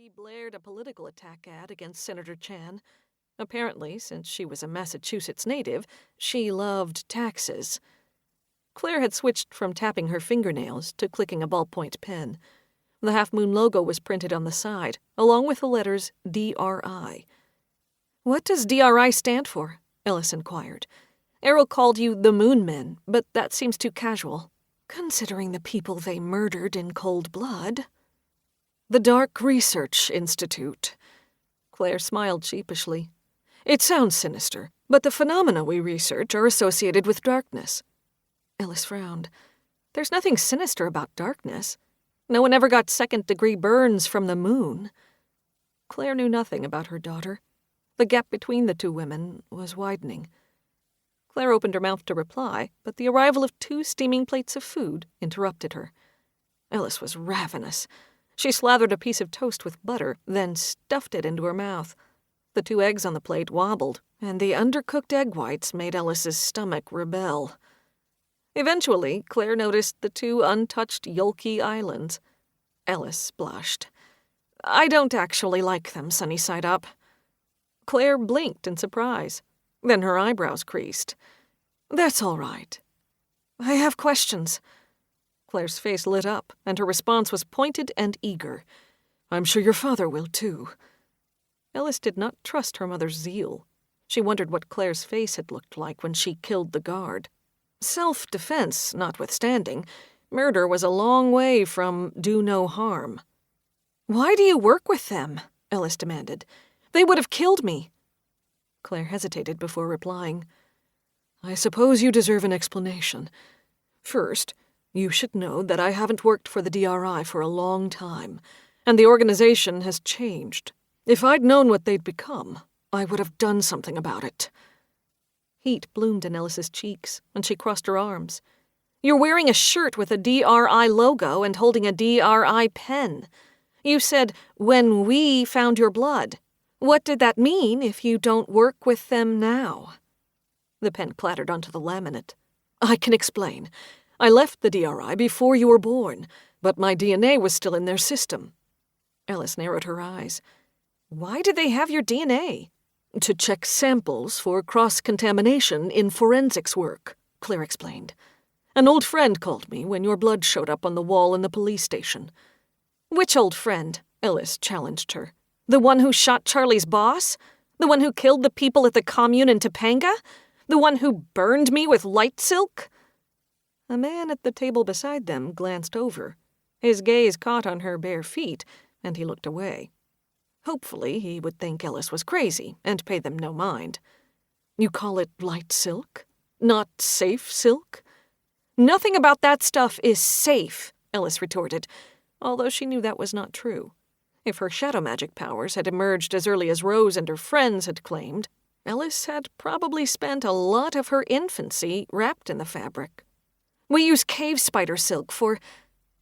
She blared a political attack ad against Senator Chan. Apparently, since she was a Massachusetts native, she loved taxes. Claire had switched from tapping her fingernails to clicking a ballpoint pen. The Half Moon logo was printed on the side, along with the letters DRI. "What does DRI stand for?" Ellis inquired. "Errol called you the Moon Men, but that seems too casual, considering the people they murdered in cold blood." "The Dark Research Institute." Claire smiled sheepishly. "It sounds sinister, but the phenomena we research are associated with darkness." Ellis frowned. "There's nothing sinister about darkness. No one ever got second-degree burns from the moon." Claire knew nothing about her daughter. The gap between the two women was widening. Claire opened her mouth to reply, but the arrival of 2 steaming plates of food interrupted her. Ellis was ravenous. She slathered a piece of toast with butter, then stuffed it into her mouth. The 2 eggs on the plate wobbled, and the undercooked egg whites made Ellis's stomach rebel. Eventually, Claire noticed the 2 untouched Yolki Islands. Ellis blushed. "I don't actually like them sunny side up." Claire blinked in surprise. Then her eyebrows creased. "That's all right. I have questions." Claire's face lit up, and her response was pointed and eager. "I'm sure your father will, too." Ellis did not trust her mother's zeal. She wondered what Claire's face had looked like when she killed the guard. Self-defense notwithstanding, murder was a long way from do no harm. "Why do you work with them?" Ellis demanded. "They would have killed me." Claire hesitated before replying. "I suppose you deserve an explanation. First, you should know that I haven't worked for the DRI for a long time, and the organization has changed. If I'd known what they'd become, I would have done something about it." Heat bloomed in Ellis's cheeks, and she crossed her arms. "You're wearing a shirt with a DRI logo and holding a DRI pen. You said, 'when we found your blood.' What did that mean if you don't work with them now?" The pen clattered onto the laminate. "I can explain. I left the DRI before you were born, but my DNA was still in their system." Ellis narrowed her eyes. "Why did they have your DNA?" "To check samples for cross-contamination in forensics work," Claire explained. "An old friend called me when your blood showed up on the wall in the police station." "Which old friend?" Ellis challenged her. "The one who shot Charlie's boss? The one who killed the people at the commune in Topanga? The one who burned me with light silk?" A man at the table beside them glanced over. His gaze caught on her bare feet, and he looked away. Hopefully, he would think Ellis was crazy and pay them no mind. "You call it light silk? Not safe silk?" "Nothing about that stuff is safe," Ellis retorted, although she knew that was not true. If her shadow magic powers had emerged as early as Rose and her friends had claimed, Ellis had probably spent a lot of her infancy wrapped in the fabric. "We use cave spider silk for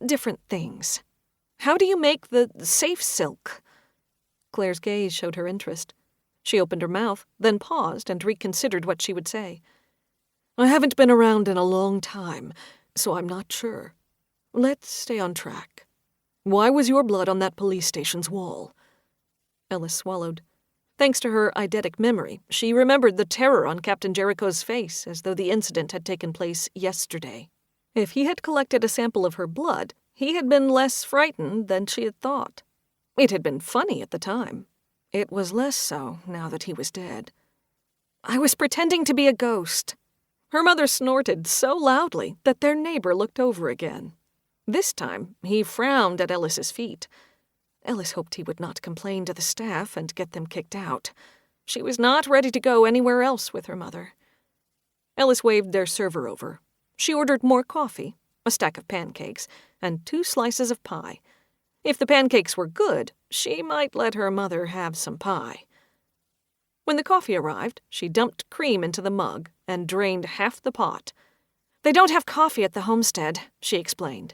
different things. How do you make the safe silk?" Claire's gaze showed her interest. She opened her mouth, then paused and reconsidered what she would say. "I haven't been around in a long time, so I'm not sure. Let's stay on track. Why was your blood on that police station's wall?" Ellis swallowed. Thanks to her eidetic memory, she remembered the terror on Captain Jericho's face as though the incident had taken place yesterday. If he had collected a sample of her blood, he had been less frightened than she had thought. It had been funny at the time. It was less so now that he was dead. "I was pretending to be a ghost." Her mother snorted so loudly that their neighbor looked over again. This time, he frowned at Ellis's feet. Ellis hoped he would not complain to the staff and get them kicked out. She was not ready to go anywhere else with her mother. Ellis waved their server over. She ordered more coffee, a stack of pancakes, and 2 slices of pie. If the pancakes were good, she might let her mother have some pie. When the coffee arrived, she dumped cream into the mug and drained half the pot. "They don't have coffee at the homestead," she explained.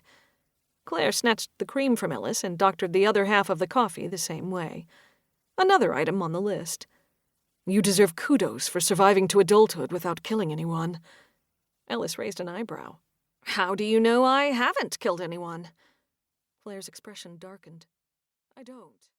Claire snatched the cream from Ellis and doctored the other half of the coffee the same way. Another item on the list. "You deserve kudos for surviving to adulthood without killing anyone." Ellis raised an eyebrow. "How do you know I haven't killed anyone?" Claire's expression darkened. "I don't."